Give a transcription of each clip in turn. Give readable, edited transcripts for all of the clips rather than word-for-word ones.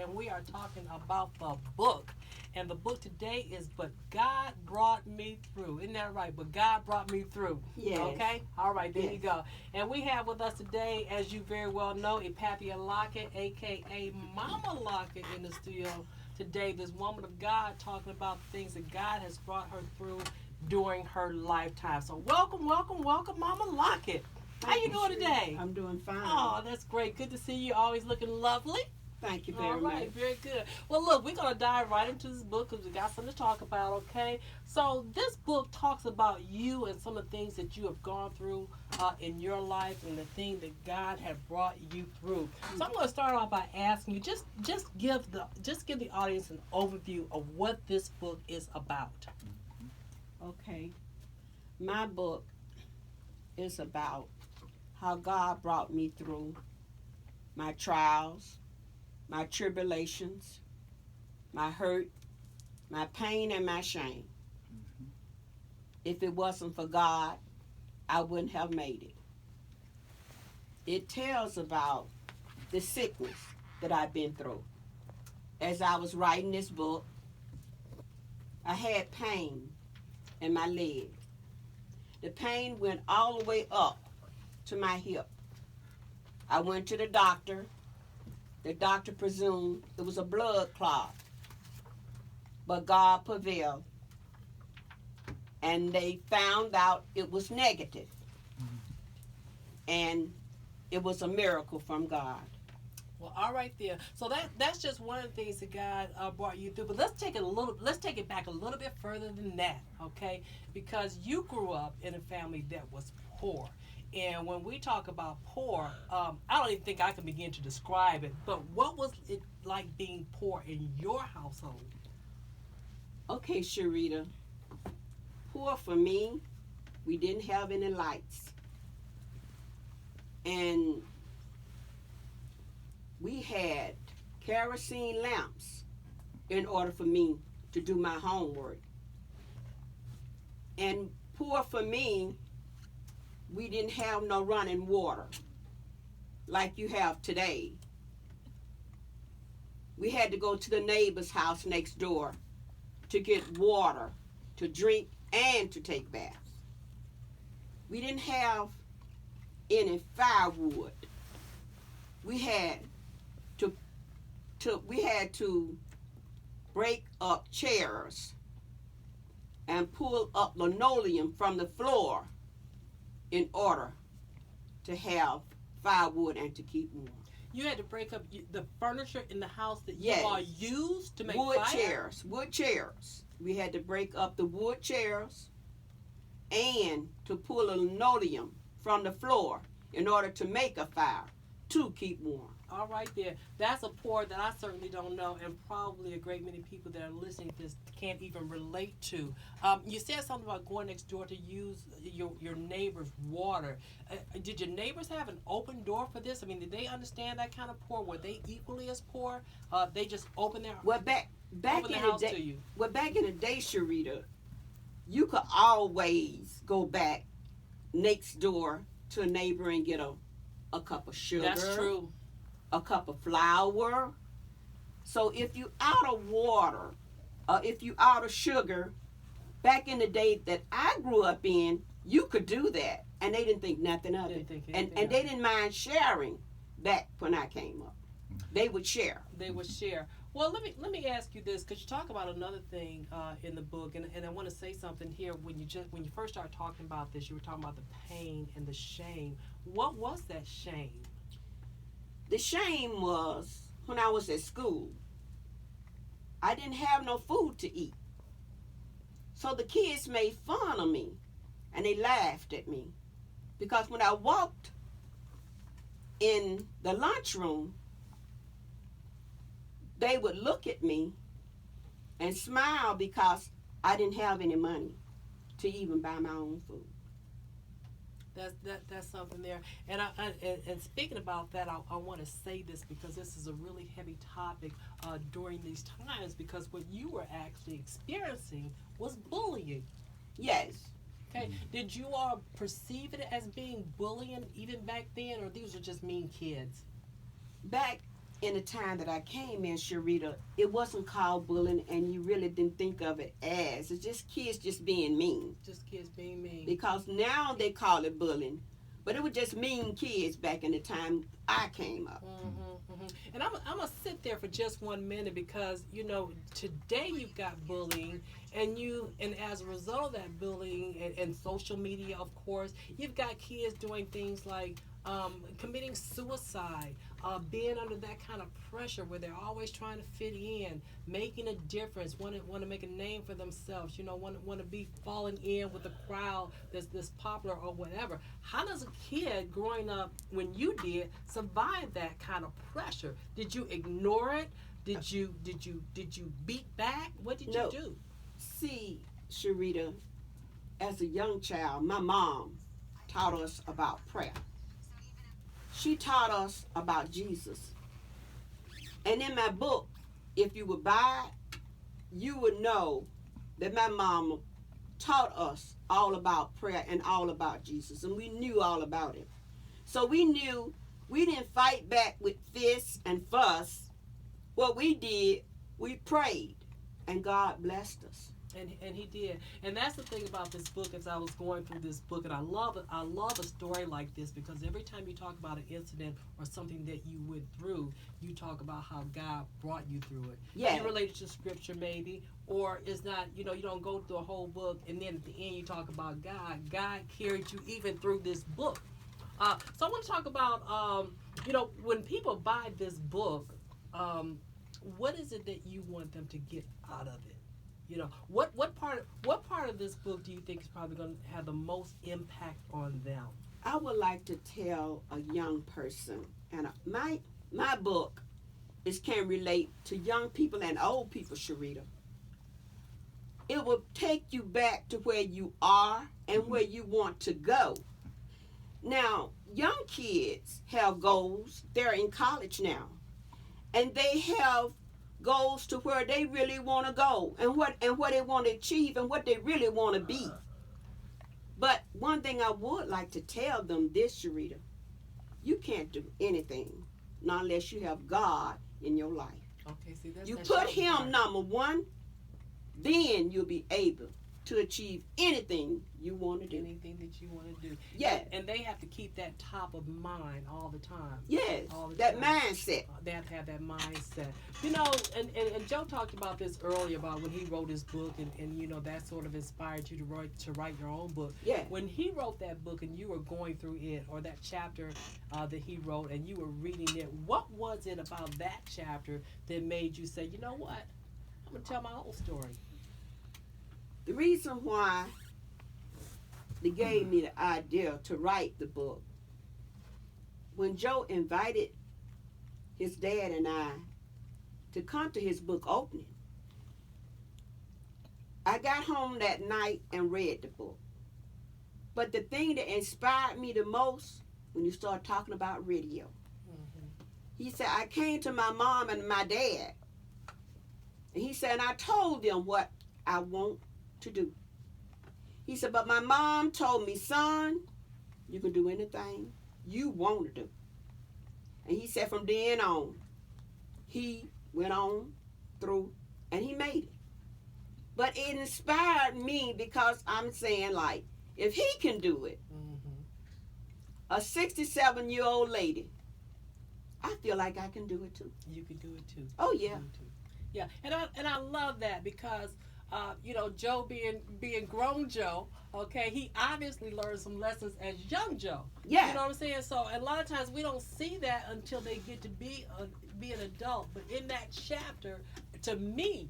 and we are talking about the book. And the book today is But God Brought Me Through. Isn't that right? But God Brought Me Through. Yes. Okay? All right, there Yes. you go. And we have with us today, as you very well know, Epathia Lockett, a.k.a. Mama Lockett, in the studio today. This woman of God talking about things that God has brought her through during her lifetime. So welcome, welcome, welcome, Mama Lockett. How you doing today? I'm doing fine. Oh, that's great. Good to see you. Always looking lovely. Thank you All very right, much. very good. Well, look, we're going to dive right into this book because we got something to talk about, okay? So this book talks about you and some of the things that you have gone through in your life and the thing that God had brought you through. So I'm going to start off by asking you, just give the audience an overview of what this book is about. Okay. My book is about how God brought me through my trials, my tribulations, my hurt, my pain, and my shame. If it wasn't for God, I wouldn't have made it. It tells about the sickness that I've been through. As I was writing this book, I had pain in my leg. The pain went all the way up to my hip. I went to the doctor. The doctor presumed it was a blood clot, but God prevailed, and they found out it was negative, and it was a miracle from God. Well, all right there. So that's just one of the things that God brought you through. But let's take it back a little bit further than that, okay? Because you grew up in a family that was poor. And when we talk about poor, I don't even think I can begin to describe it. But what was it like being poor in your household? Okay, Sharita. Poor for me, we didn't have any lights. And we had kerosene lamps in order for me to do my homework. And poor for me, we didn't have no running water like you have today. We had to go to the neighbor's house next door to get water to drink and to take baths. We didn't have any firewood. We had to break up chairs and pull up linoleum from the floor in order to have firewood and to keep warm. You had to break up the furniture in the house that you Yes. all used to make Wood fire? wood chairs. We had to break up the wood chairs and to pull a linoleum from the floor in order to make a fire to keep warm. All right there. That's a poor that I certainly don't know, and probably a great many people that are listening to this can't even relate to. You said something about going next door to use your neighbor's water. Did your neighbors have an open door for this? I mean, did they understand that kind of poor? Were they equally as poor? They just opened their Well, back open in the the house day, to you. well, back in the day, Sharita, you could always go back next door to a neighbor and get a cup of sugar. That's true. A cup of flour. So if you out of water, if you out of sugar, back in the day that I grew up in, you could do that, and they didn't think nothing of Didn't it, think and anything and of they it. didn't mind sharing. Back when I came up, they would share. They would share. Well, let me ask you this, because you talk about another thing in the book, and I want to say something here. When you first started talking about this, you were talking about the pain and the shame. What was that shame? The shame was when I was at school, I didn't have no food to eat. So the kids made fun of me and they laughed at me because when I walked in the lunchroom, they would look at me and smile because I didn't have any money to even buy my own food. That's something there. And and speaking about that, I want to say this because this is a really heavy topic during these times, because what you were actually experiencing was bullying. Yes. Okay. Did you all perceive it as being bullying even back then, or these were just mean kids? Back in the time that I came in, Sharita, it wasn't called bullying, and you really didn't think of it as. It's just kids just being mean. Just kids being mean. Because now they call it bullying, but it was just mean kids back in the time I came up. And I'm gonna sit there for just 1 minute because today you've got bullying, and as a result of that bullying and social media, of course, you've got kids doing things like committing suicide, being under that kind of pressure where they're always trying to fit in, making a difference, want to make a name for themselves, want to be falling in with the crowd that's popular or whatever. How does a kid growing up when you did survive that kind of pressure? Did you ignore it? Did you beat back? What did you do? See, Sharita, as a young child, my mom taught us about prayer. She taught us about Jesus. And in my book, if you would buy it, you would know that my mama taught us all about prayer and all about Jesus. And we knew all about it. So we knew we didn't fight back with fists and fuss. What we did, we prayed. And God blessed us. And he did. And that's the thing about this book. As I was going through this book, and I love a story like this, because every time you talk about an incident or something that you went through, you talk about how God brought you through it. Yeah. You relate it to scripture maybe, or it's not, you don't go through a whole book and then at the end you talk about God. God carried you even through this book. So I want to talk about, when people buy this book, what is it that you want them to get out of it? What part of this book do you think is probably going to have the most impact on them? I would like to tell a young person, and my book can relate to young people and old people, Sharita. It will take you back to where you are and where you want to go. Now, young kids have goals. They're in college now, and they have goals to where they really want to go and what they want to achieve and what they really want to be. But one thing I would like to tell them this, Sharita, you can't do anything not unless you have God in your life. Okay, see, you put him number one, then you'll be able to achieve anything you want to do. Anything that you want to do. Yeah. And they have to keep that top of mind all the time. Yes, all the that time. mindset. They have to have that mindset. And Joe talked about this earlier about when he wrote his book, and that sort of inspired you to write your own book. Yeah. When he wrote that book and you were going through it, or that chapter that he wrote, and you were reading it, what was it about that chapter that made you say, you know what, I'm going to tell my own story? The reason why they gave me the idea to write the book, when Joe invited his dad and I to come to his book opening, I got home that night and read the book. But the thing that inspired me the most, when you start talking about radio, he said, I came to my mom and my dad, and he said, and I told them what I want to do. He said, but my mom told me, son, you can do anything you want to do. And he said from then on, he went on through and he made it. But it inspired me because I'm saying, like, if he can do it, a 67-year-old lady, I feel like I can do it too. You can do it too. Oh, yeah. Yeah, and I love that because Joe being grown Joe, okay, he obviously learned some lessons as young Joe. Yeah. You know what I'm saying? So a lot of times we don't see that until they get to be an adult. But in that chapter, to me,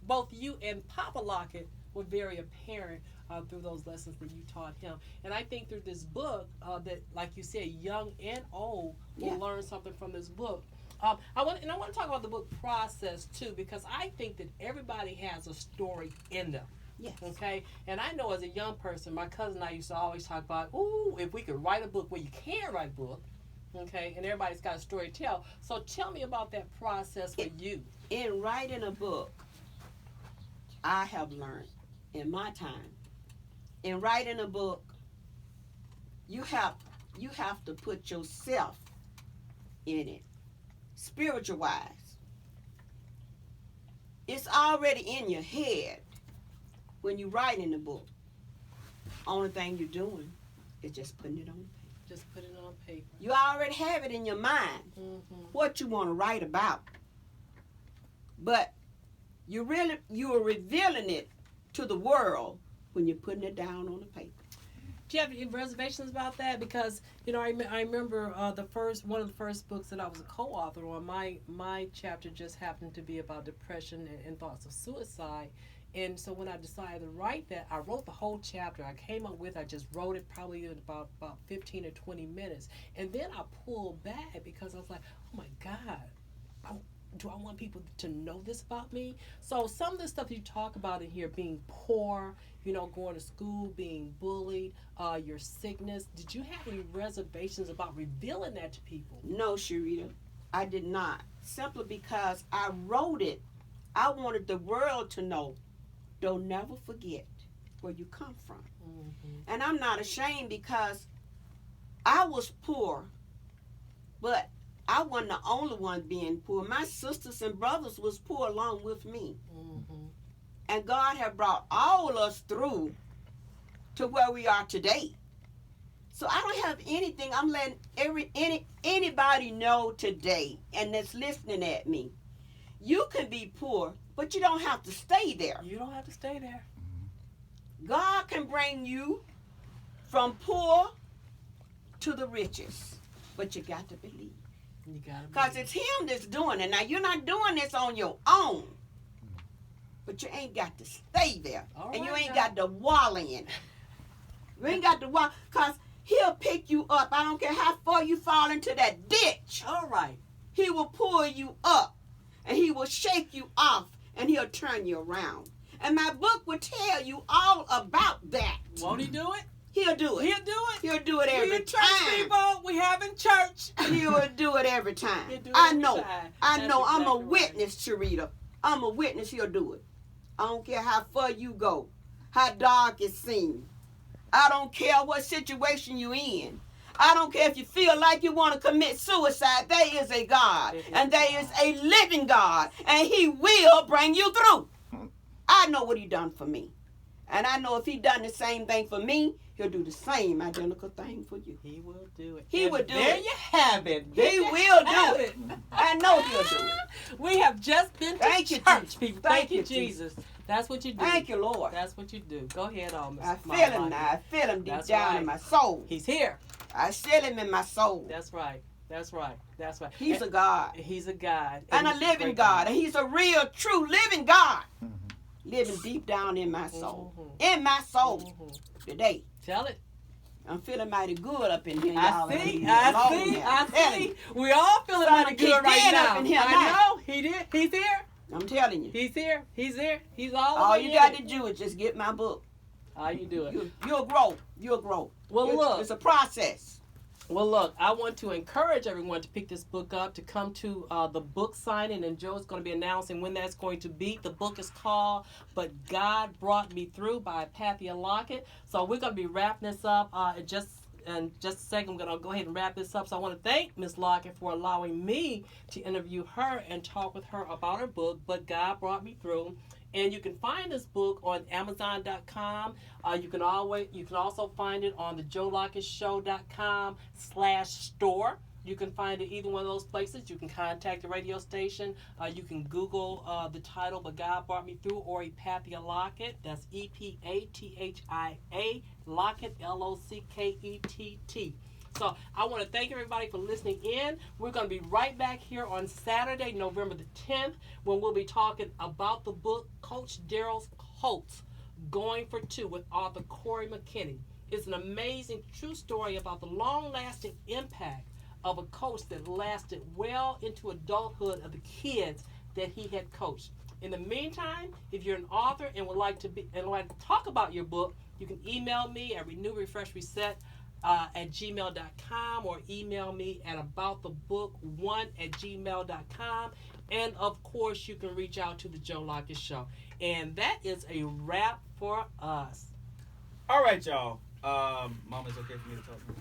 both you and Papa Lockett were very apparent through those lessons that you taught him. And I think through this book, that, like you said, young and old will learn something from this book. I want to talk about the book process too, because I think that everybody has a story in them. Yes. Okay. And I know as a young person, my cousin and I used to always talk about, ooh, if we could write a book, well, you can write a book. Okay. And everybody's got a story to tell. So tell me about that process for you. In writing a book, I have learned in my time, in writing a book, you have to put yourself in it. spiritual wise. It's already in your head when you write in the book. Only thing you're doing is just putting it on paper. Just put it on paper. You already have it in your mind what you want to write about. But you are revealing it to the world when you're putting it down on the paper. Do you have any reservations about that? Because I remember one of the first books that I was a co-author on. My chapter just happened to be about depression and thoughts of suicide. And so when I decided to write that, I wrote the whole chapter. I just wrote it probably in about 15 or 20 minutes. And then I pulled back because I was like, oh my God, do I want people to know this about me? So some of the stuff you talk about in here, being poor, going to school, being bullied, your sickness, did you have any reservations about revealing that to people? No, Sharita, I did not. Simply because I wrote it, I wanted the world to know. Don't never forget where you come from. Mm-hmm. And I'm not ashamed because I was poor, but I wasn't the only one being poor. My sisters and brothers was poor along with me. Mm-hmm. And God had brought all of us through to where we are today. So I don't have anything. I'm letting anybody know today, and that's listening at me. You can be poor, but you don't have to stay there. You don't have to stay there. God can bring you from poor to the riches, but you got to believe. You got to. Because it's Him that's doing it. Now, you're not doing this on your own, but you ain't got to stay there. All and right, you ain't got to wallow in it. You ain't got to wallow, because He'll pick you up. I don't care how far you fall into that ditch. All right. He will pull you up, and He will shake you off, and He'll turn you around. And my book will tell you all about that. Won't He do it? He'll do it. He'll do it. He'll do it every time. We in church, people. We having church. He will do it every time. He'll do it I every know. time. I know. That's I'm a exactly witness, Sharita. I'm a witness. He'll do it. I don't care how far you go, how dark it seems. I don't care what situation you're in. I don't care if you feel like you want to commit suicide. There is a God, and there is a living God, and He will bring you through. I know what He done for me. And I know if He done the same thing for me, He'll do the same identical thing for you. He will do it. He will do it. There you have it. He will do it. I know He'll do it. We have just been to church, people. Thank you, Jesus. That's what you do. Thank you, Lord. That's what you do. Go ahead, Miss. I feel Him now. I feel Him deep down in my soul. He's here. I feel Him in my soul. That's right. That's right. That's right. He's a God. He's a God. And a living God. And He's a real, true, living God. Living deep down in my soul. In my soul today. Tell it. I'm feeling mighty good up in here, I y'all. see. We all feeling mighty good right now. Up in here I know. He's here. I'm telling you. He's here. He's there. He's all All you got to do is just get my book. How you do it? You'll grow. You'll grow. Well, look. It's a process. Well, look, I want to encourage everyone to pick this book up, to come to the book signing, and Joe's going to be announcing when that's going to be. The book is called But God Brought Me Through by Epathia Lockett. So we're going to be wrapping this up in just a second. I'm going to go ahead and wrap this up. So I want to thank Ms. Lockett for allowing me to interview her and talk with her about her book, But God Brought Me Through. And you can find this book on Amazon.com. You can also find it on the JoeLocketShow.com/store. You can find it either one of those places. You can contact the radio station. You can Google the title, But God Brought Me Through, or Epathia Lockett. That's EPATHIA Lockett, LOCKETT. So I want to thank everybody for listening in. We're going to be right back here on Saturday, November the 10th, when we'll be talking about the book Coach Daryl's Colts, Going for Two, with author Corey McKinney. It's an amazing true story about the long-lasting impact of a coach that lasted well into adulthood of the kids that he had coached. In the meantime, if you're an author and would like to talk about your book, you can email me at renewrefreshreset at gmail.com, or email me at aboutthebook1@gmail.com. And of course, you can reach out to the Joe Lockett Show. And that is a wrap for us. All right, y'all. Mom, it's okay for me to talk now?